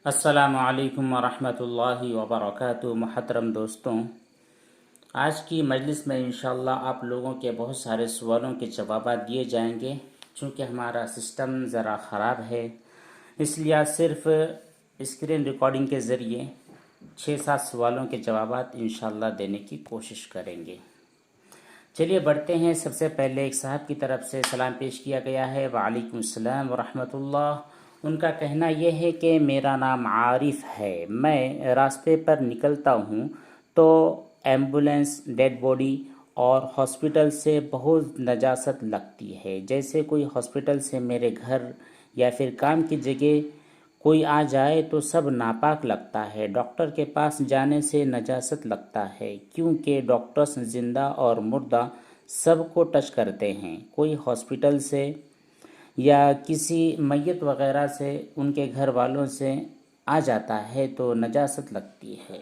السلام علیکم ورحمۃ اللہ وبرکاتہ۔ محترم دوستوں، آج کی مجلس میں انشاءاللہ آپ لوگوں کے بہت سارے سوالوں کے جوابات دیے جائیں گے۔ چونکہ ہمارا سسٹم ذرا خراب ہے، اس لیے آج صرف اسکرین ریکارڈنگ کے ذریعے 6-7 سوالوں کے جوابات انشاءاللہ دینے کی کوشش کریں گے۔ چلیے بڑھتے ہیں۔ سب سے پہلے ایک صاحب کی طرف سے سلام پیش کیا گیا ہے، وعلیکم السلام ورحمۃ اللہ۔ ان کا کہنا یہ ہے کہ میرا نام عارف ہے، میں راستے پر نکلتا ہوں تو ایمبولینس، ڈیڈ باڈی اور ہاسپٹل سے بہت نجاست لگتی ہے۔ جیسے کوئی ہاسپٹل سے میرے گھر یا پھر کام کی جگہ کوئی آ جائے تو سب ناپاک لگتا ہے۔ ڈاکٹر کے پاس جانے سے نجاست لگتا ہے، کیونکہ ڈاکٹرز زندہ اور مردہ سب کو ٹچ کرتے ہیں۔ کوئی ہاسپٹل سے یا کسی میت وغیرہ سے ان کے گھر والوں سے آ جاتا ہے تو نجاست لگتی ہے،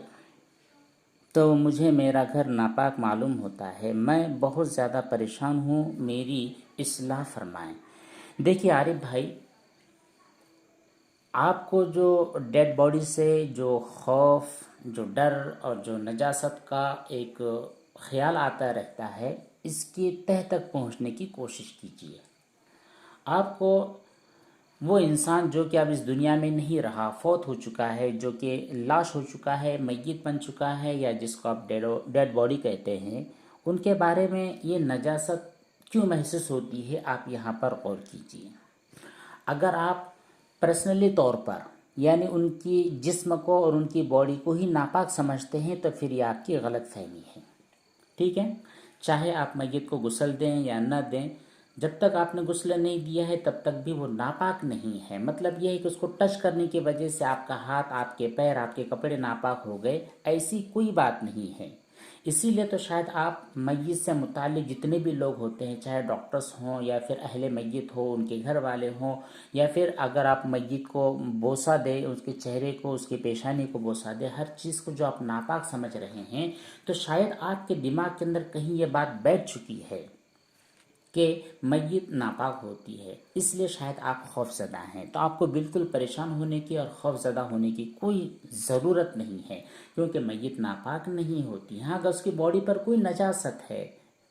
تو مجھے میرا گھر ناپاک معلوم ہوتا ہے۔ میں بہت زیادہ پریشان ہوں، میری اصلاح فرمائیں۔ دیکھیے عارف بھائی، آپ کو جو ڈیڈ باڈی سے جو خوف، جو ڈر اور جو نجاست کا ایک خیال آتا رہتا ہے، اس کی تہہ تک پہنچنے کی کوشش کیجیے۔ آپ کو وہ انسان جو کہ اب اس دنیا میں نہیں رہا، فوت ہو چکا ہے، جو کہ لاش ہو چکا ہے، میت بن چکا ہے، یا جس کو آپ ڈیڈ باڈی کہتے ہیں، ان کے بارے میں یہ نجاست کیوں محسوس ہوتی ہے، آپ یہاں پر غور کیجیے۔ اگر آپ پرسنلی طور پر یعنی ان کی جسم کو اور ان کی باڈی کو ہی ناپاک سمجھتے ہیں تو پھر یہ آپ کی غلط فہمی ہے، ٹھیک ہے؟ چاہے آپ میت کو غسل دیں یا نہ دیں، جب تک آپ نے غسل نہیں دیا ہے تب تک بھی وہ ناپاک نہیں ہے۔ مطلب یہ ہے کہ اس کو ٹچ کرنے کی وجہ سے آپ کا ہاتھ، آپ کے پیر، آپ کے کپڑے ناپاک ہو گئے، ایسی کوئی بات نہیں ہے۔ اسی لیے تو شاید آپ میت سے متعلق جتنے بھی لوگ ہوتے ہیں، چاہے ڈاکٹرز ہوں یا پھر اہل میت ہو، ان کے گھر والے ہوں، یا پھر اگر آپ میت کو بوسہ دیں، اس کے چہرے کو، اس کی پیشانی کو بوسہ دیں، ہر چیز کو جو آپ ناپاک سمجھ رہے ہیں، تو شاید آپ کے دماغ کے اندر کہیں یہ بات بیٹھ چکی ہے کہ میت ناپاک ہوتی ہے، اس لیے شاید آپ خوف زدہ ہیں۔ تو آپ کو بالکل پریشان ہونے کی اور خوف زدہ ہونے کی کوئی ضرورت نہیں ہے، کیونکہ میت ناپاک نہیں ہوتی۔ ہاں، اگر اس کی باڈی پر کوئی نجاست ہے،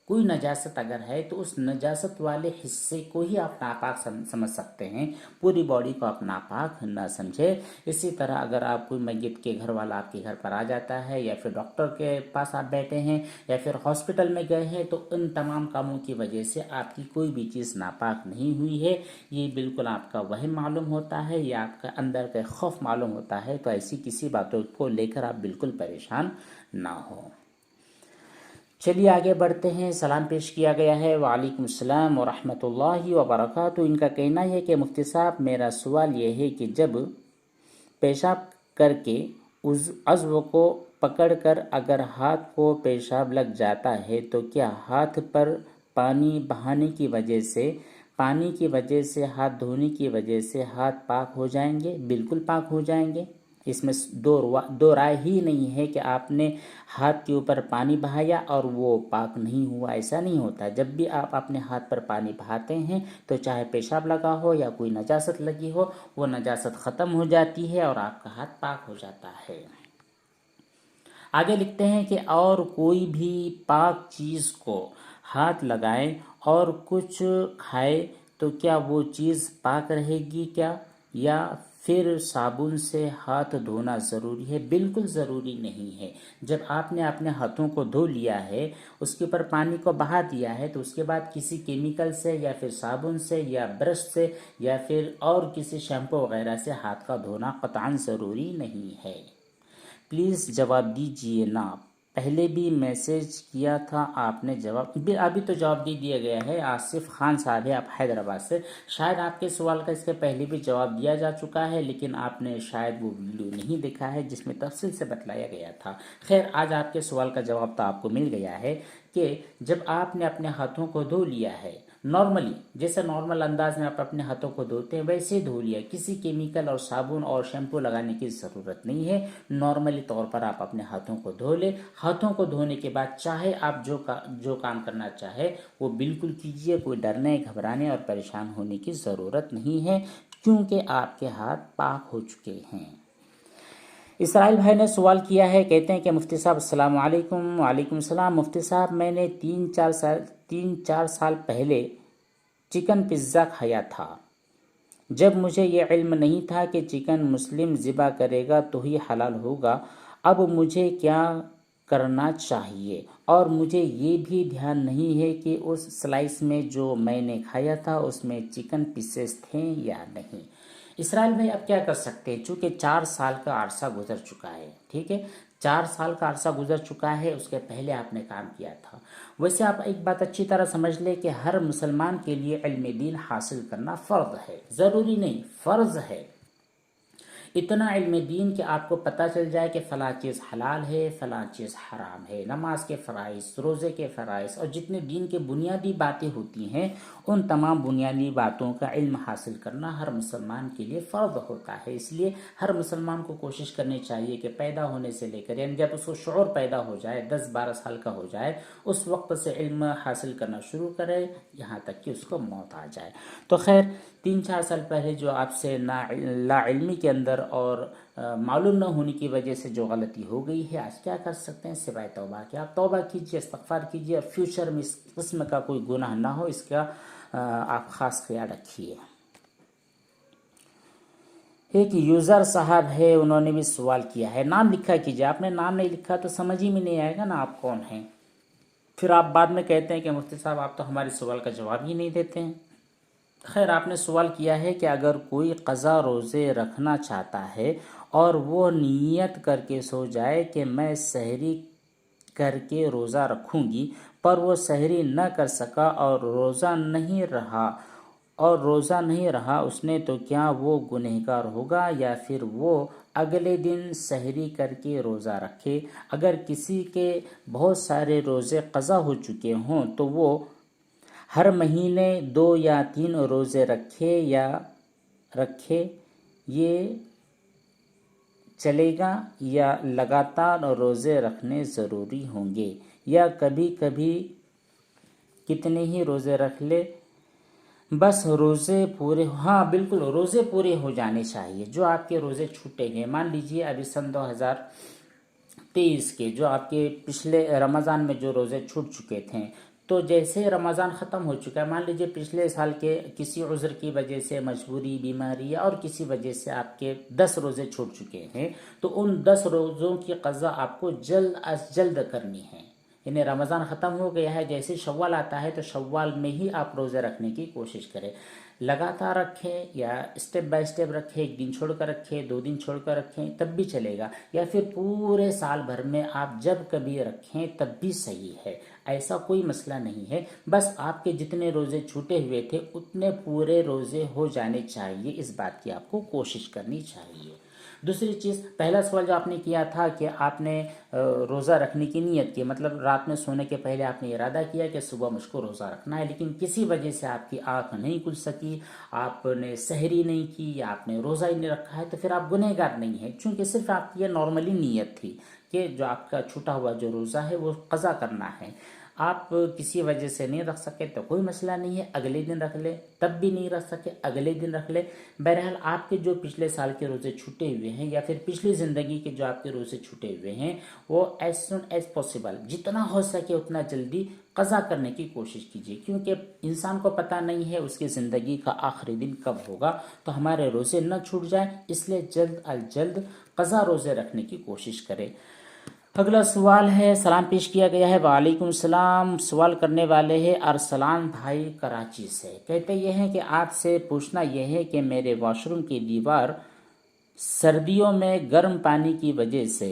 کوئی نجاست اگر ہے، تو اس نجاست والے حصے کو ہی آپ ناپاک سمجھ سکتے ہیں، پوری باڈی کو آپ ناپاک نہ سمجھے۔ اسی طرح اگر آپ کوئی میت کے گھر والا آپ کے گھر پر آ جاتا ہے، یا پھر ڈاکٹر کے پاس آپ بیٹھے ہیں، یا پھر ہاسپٹل میں گئے ہیں، تو ان تمام کاموں کی وجہ سے آپ کی کوئی بھی چیز ناپاک نہیں ہوئی ہے، یہ بالکل آپ کا وہم معلوم ہوتا ہے، یا آپ کا اندر کا خوف معلوم ہوتا ہے۔ تو ایسی کسی باتوں کو لے کر آپ بالکل پریشان نہ ہوں۔ چلیے آگے بڑھتے ہیں۔ سلام پیش کیا گیا ہے، وعلیکم السلام ورحمۃ اللہ وبرکاتہ۔ ان کا کہنا ہے کہ مفتی صاحب، میرا سوال یہ ہے کہ جب پیشاب کر کے اس عضو کو پکڑ کر اگر ہاتھ کو پیشاب لگ جاتا ہے تو کیا ہاتھ پر پانی بہانے کی وجہ سے، ہاتھ دھونے کی وجہ سے ہاتھ پاک ہو جائیں گے؟ بالکل پاک ہو جائیں گے، اس میں دو رائے ہی نہیں ہے کہ آپ نے ہاتھ کے اوپر پانی بہایا اور وہ پاک نہیں ہوا، ایسا نہیں ہوتا۔ جب بھی آپ اپنے ہاتھ پر پانی بہاتے ہیں تو چاہے پیشاب لگا ہو یا کوئی نجاست لگی ہو، وہ نجاست ختم ہو جاتی ہے اور آپ کا ہاتھ پاک ہو جاتا ہے۔ آگے لکھتے ہیں کہ اور کوئی بھی پاک چیز کو ہاتھ لگائے اور کچھ کھائے تو کیا وہ چیز پاک رہے گی کیا، یا پھر صابن سے ہاتھ دھونا ضروری ہے؟ بالکل ضروری نہیں ہے۔ جب آپ نے اپنے ہاتھوں کو دھو لیا ہے، اس کے اوپر پانی کو بہا دیا ہے، تو اس کے بعد کسی کیمیکل سے یا پھر صابن سے یا برش سے یا پھر اور کسی شیمپو وغیرہ سے ہاتھ کا دھونا قطعاً ضروری نہیں ہے۔ پلیز جواب دیجئے نا، پہلے بھی میسج کیا تھا آپ نے جواب، ابھی تو جواب دے دیا گیا ہے۔ آصف خان صاحب ہے، آپ حیدرآباد سے، شاید آپ کے سوال کا اس کے پہلے بھی جواب دیا جا چکا ہے، لیکن آپ نے شاید وہ ویڈیو نہیں دیکھا ہے جس میں تفصیل سے بتلایا گیا تھا۔ خیر، آج آپ کے سوال کا جواب تو آپ کو مل گیا ہے کہ جب آپ نے اپنے ہاتھوں کو دھو لیا ہے، نارملی جیسے نارمل انداز میں آپ اپنے ہاتھوں کو دھوتے ہیں ویسے ہی دھو لیا، کسی کیمیکل اور صابن اور شیمپو لگانے کی ضرورت نہیں ہے۔ نارملی طور پر آپ اپنے ہاتھوں کو دھو لیں۔ ہاتھوں کو دھونے کے بعد چاہے آپ جو کام کرنا چاہے وہ بالکل کیجیے، کوئی ڈرنے، گھبرانے اور پریشان ہونے کی ضرورت نہیں ہے، کیونکہ آپ کے ہاتھ پاک ہو چکے ہیں۔ اسرائیل بھائی نے سوال کیا ہے، کہتے ہیں کہ مفتی صاحب السلام علیکم۔ وعلیکم السلام مفتی صاحب، میں نے 3-4 سال پہلے چکن پیزا کھایا تھا۔ جب مجھے یہ علم نہیں تھا کہ چکن مسلم ذبح کرے گا تو ہی حلال ہوگا، اب مجھے کیا کرنا چاہیے؟ اور مجھے یہ بھی دھیان نہیں ہے کہ اس سلائس میں جو میں نے کھایا تھا اس میں چکن پیسز تھے یا نہیں۔ اسرائیل بھائی اب کیا کر سکتے ہیں، چونکہ 4 سال کا عرصہ گزر چکا ہے، ٹھیک ہے، 4 سال کا عرصہ گزر چکا ہے، اس کے پہلے آپ نے کام کیا تھا۔ ویسے آپ ایک بات اچھی طرح سمجھ لیں کہ ہر مسلمان کے لیے علم دین حاصل کرنا فرض ہے، ضروری نہیں، فرض ہے۔ اتنا علم دین کہ آپ کو پتہ چل جائے کہ فلاں چیز حلال ہے، فلاں چیز حرام ہے، نماز کے فرائض، روزے کے فرائض اور جتنے دین کے بنیادی باتیں ہوتی ہیں ان تمام بنیادی باتوں کا علم حاصل کرنا ہر مسلمان کے لیے فرض ہوتا ہے۔ اس لیے ہر مسلمان کو کوشش کرنی چاہیے کہ پیدا ہونے سے لے کر یعنی جب اس کو شعور پیدا ہو جائے، 10-12 سال کا ہو جائے، اس وقت سے علم حاصل کرنا شروع کرے یہاں تک کہ اس کو موت آ جائے۔ تو خیر 3-4 سال پہلے جو آپ سے لا علمی کے اندر اور معلوم نہ ہونے کی وجہ سے جو غلطی ہو گئی ہے، آج کیا کر سکتے ہیں سوائے توبہ کے؟ آپ توبہ کیجئے، استغفار کیجئے، اور فیوچر میں اس قسم کا کوئی گناہ نہ ہو، اس کا آپ خاص خیال رکھیے۔ ایک یوزر صاحب ہے، انہوں نے بھی سوال کیا ہے، نام لکھا کیجئے، آپ نے نام نہیں لکھا تو سمجھ ہی میں نہیں آئے گا نا آپ کون ہیں، پھر آپ بعد میں کہتے ہیں کہ مفتی صاحب آپ تو ہمارے سوال کا جواب ہی نہیں دیتے ہیں۔ خیر آپ نے سوال کیا ہے کہ اگر کوئی قضا روزے رکھنا چاہتا ہے اور وہ نیت کر کے سو جائے کہ میں سحری کر کے روزہ رکھوں گی، پر وہ سحری نہ کر سکا اور روزہ نہیں رہا اس نے، تو کیا وہ گنہگار ہوگا یا پھر وہ اگلے دن سحری کر کے روزہ رکھے؟ اگر کسی کے بہت سارے روزے قضا ہو چکے ہوں تو وہ ہر مہینے 2 یا 3 روزے رکھے یہ چلے گا، یا لگاتار روزے رکھنے ضروری ہوں گے، یا کبھی کبھی کتنے ہی روزے رکھ لے بس روزے پورے؟ ہاں بالکل، روزے پورے ہو جانے چاہیے۔ جو آپ کے روزے چھوٹے گئے، مان لیجئے ابھی سن 2023 کے جو آپ کے پچھلے رمضان میں جو روزے چھوٹ چکے تھے، تو جیسے رمضان ختم ہو چکا ہے، مان لیجئے پچھلے سال کے کسی عذر کی وجہ سے، مجبوری، بیماری اور کسی وجہ سے آپ کے 10 روزے چھوٹ چکے ہیں، تو ان 10 روزوں کی قضا آپ کو جلد از جلد کرنی ہے۔ یعنی رمضان ختم ہو گیا ہے، جیسے شوال آتا ہے تو شوال میں ہی آپ روزے رکھنے کی کوشش کریں، لگاتار رکھیں یا اسٹیپ بائی اسٹیپ رکھیں، 1 دن چھوڑ کر رکھیں، 2 دن چھوڑ کر رکھیں، تب بھی چلے گا، یا پھر پورے سال بھر میں آپ جب کبھی رکھیں تب بھی صحیح ہے، ایسا کوئی مسئلہ نہیں ہے۔ بس آپ کے جتنے روزے چھوٹے ہوئے تھے اتنے پورے روزے ہو جانے چاہیے، اس بات کی آپ کو کوشش کرنی چاہیے۔ دوسری چیز، پہلا سوال جو آپ نے کیا تھا کہ آپ نے روزہ رکھنے کی نیت کی، مطلب رات میں سونے کے پہلے آپ نے ارادہ کیا کہ صبح مجھ کو روزہ رکھنا ہے، لیکن کسی وجہ سے آپ کی آنکھ نہیں کھل سکی، آپ نے سحری نہیں کی یا آپ نے روزہ ہی نہیں رکھا ہے، تو پھر آپ گنہگار نہیں ہیں، چونکہ صرف آپ کی یہ نارملی نیت تھی کہ جو آپ کا چھوٹا ہوا جو روزہ ہے وہ قضا کرنا ہے۔ آپ کسی وجہ سے نہیں رکھ سکے تو کوئی مسئلہ نہیں ہے، اگلے دن رکھ لے، تب بھی نہیں رکھ سکے اگلے دن رکھ لے۔ بہرحال آپ کے جو پچھلے سال کے روزے چھوٹے ہوئے ہیں یا پھر پچھلی زندگی کے جو آپ کے روزے چھوٹے ہوئے ہیں، وہ ایز سون ایز پاسبل، جتنا ہو سکے اتنا جلدی قضا کرنے کی کوشش کیجیے، کیونکہ انسان کو پتہ نہیں ہے اس کی زندگی کا آخری دن کب ہوگا، تو ہمارے روزے نہ چھوٹ جائیں، اس لیے جلد از جلد قضا روزے رکھنے کی کوشش کریں۔ اگلا سوال ہے، سلام پیش کیا گیا ہے۔ وعلیکم السلام۔ سوال کرنے والے ہیں ارسلان بھائی کراچی سے، کہتے یہ ہیں کہ آپ سے پوچھنا یہ ہے کہ میرے واش روم کی دیوار سردیوں میں گرم پانی کی وجہ سے،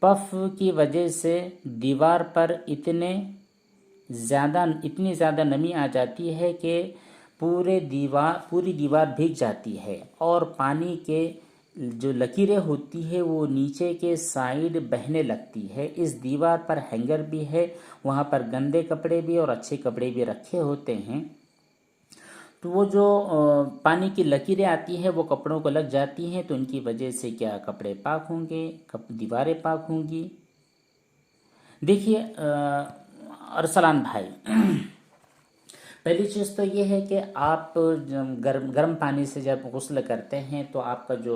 پف کی وجہ سے دیوار پر اتنی زیادہ نمی آ جاتی ہے کہ پوری دیوار بھیگ جاتی ہے، اور پانی کے جو لکیریں ہوتی ہے وہ نیچے کے سائیڈ بہنے لگتی ہے۔ اس دیوار پر ہینگر بھی ہے، وہاں پر گندے کپڑے بھی اور اچھے کپڑے بھی رکھے ہوتے ہیں، تو وہ جو پانی کی لکیریں آتی ہیں وہ کپڑوں کو لگ جاتی ہیں، تو ان کی وجہ سے کیا کپڑے پاک ہوں گے، دیواریں پاک ہوں گی؟ دیکھیے ارسلان بھائی، پہلی چیز تو یہ ہے کہ آپ گرم پانی سے جب غسل کرتے ہیں تو آپ کا جو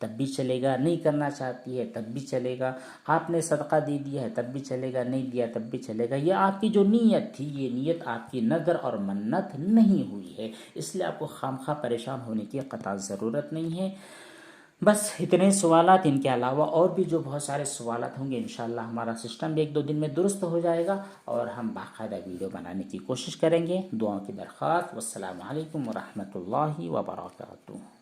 تب بھی چلے گا، نہیں کرنا چاہتی ہے تب بھی چلے گا، آپ نے صدقہ دے دیا ہے تب بھی چلے گا، نہیں دیا تب بھی چلے گا۔ یہ آپ کی جو نیت تھی، یہ نیت آپ کی نظر اور منت نہیں ہوئی ہے، اس لیے آپ کو خواہ پریشان ہونے کی قطع ضرورت نہیں ہے۔ بس اتنے سوالات، ان کے علاوہ اور بھی جو بہت سارے سوالات ہوں گے انشاءاللہ ہمارا سسٹم بھی 1-2 دن میں درست ہو جائے گا، اور ہم باقاعدہ ویڈیو بنانے کی کوشش کریں گے۔ دعاؤں کی درخواست۔ والسلام علیکم ورحمۃ اللہ وبرکاتہ۔